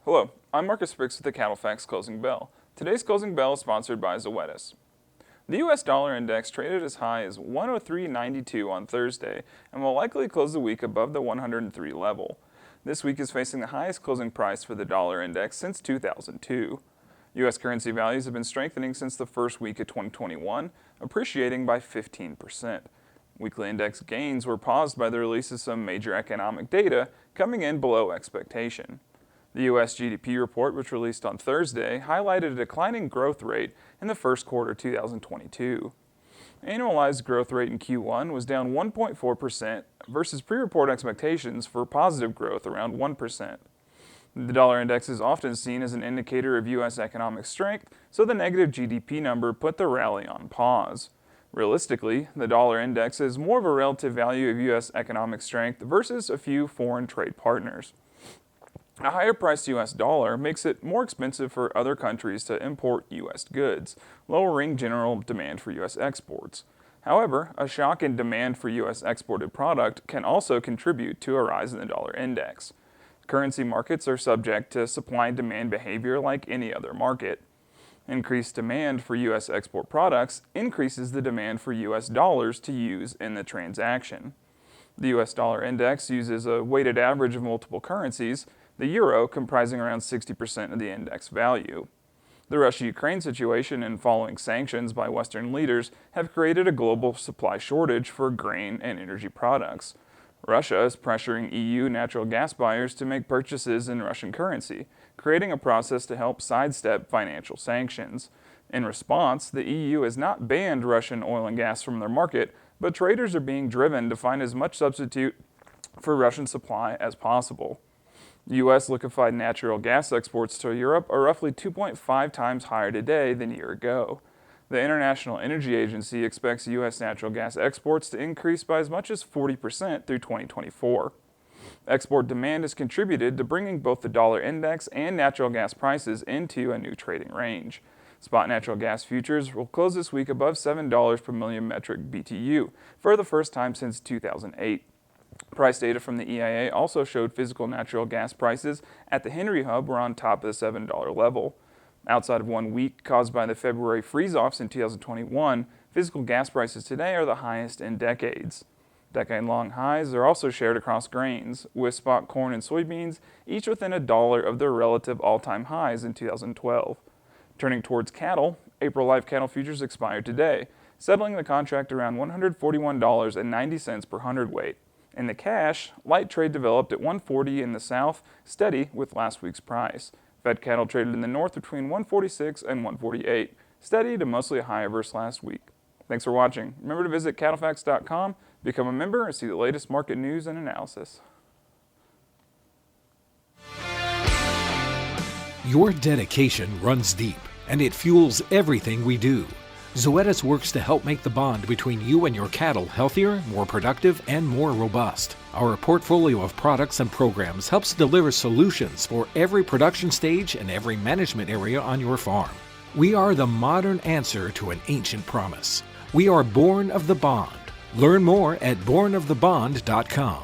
Hello, I'm Marcus Brix with the CattleFax Closing Bell. Today's Closing Bell is sponsored by Zoetis. The U.S. dollar index traded as high as 103.92 on Thursday and will likely close the week above the 103 level. This week is facing the highest closing price for the dollar index since 2002. U.S. currency values have been strengthening since the first week of 2021, appreciating by 15%. Weekly index gains were paused by the release of some major economic data, coming in below expectation. The U.S. GDP report, which released on Thursday, highlighted a declining growth rate in the first quarter 2022. Annualized growth rate in Q1 was down 1.4% versus pre-report expectations for positive growth around 1%. The dollar index is often seen as an indicator of U.S. economic strength, so the negative GDP number put the rally on pause. Realistically, the dollar index is more of a relative value of U.S. economic strength versus a few foreign trade partners. A higher-priced U.S. dollar makes it more expensive for other countries to import U.S. goods, lowering general demand for U.S. exports. However, a shock in demand for U.S. exported product can also contribute to a rise in the dollar index. Currency markets are subject to supply and demand behavior like any other market. Increased demand for U.S. export products increases the demand for U.S. dollars to use in the transaction. The U.S. dollar index uses a weighted average of multiple currencies, the euro comprising around 60% of the index value. The Russia-Ukraine situation and following sanctions by Western leaders have created a global supply shortage for grain and energy products. Russia is pressuring EU natural gas buyers to make purchases in Russian currency, creating a process to help sidestep financial sanctions. In response, the EU has not banned Russian oil and gas from their market, but traders are being driven to find as much substitute for Russian supply as possible. U.S. liquefied natural gas exports to Europe are roughly 2.5 times higher today than a year ago. The International Energy Agency expects U.S. natural gas exports to increase by as much as 40% through 2024. Export demand has contributed to bringing both the dollar index and natural gas prices into a new trading range. Spot natural gas futures will close this week above $7 per million metric BTU for the first time since 2008. Price data from the EIA also showed physical natural gas prices at the Henry Hub were on top of the $7 level. Outside of 1 week caused by the February freeze-offs in 2021, physical gas prices today are the highest in decades. Decade-long highs are also shared across grains, with spot corn and soybeans each within $1 of their relative all-time highs in 2012. Turning towards cattle, April live cattle futures expired today, settling the contract around $141.90 per hundredweight. In the cash, light trade developed at $140 in the south, steady with last week's price. Fed cattle traded in the north between $146 and $148, steady to mostly higher versus last week. Thanks for watching. Remember to visit CattleFax.com, become a member, and see the latest market news and analysis. Your dedication runs deep, and it fuels everything we do. Zoetis works to help make the bond between you and your cattle healthier, more productive, and more robust. Our portfolio of products and programs helps deliver solutions for every production stage and every management area on your farm. We are the modern answer to an ancient promise. We are born of the bond. Learn more at bornofthebond.com.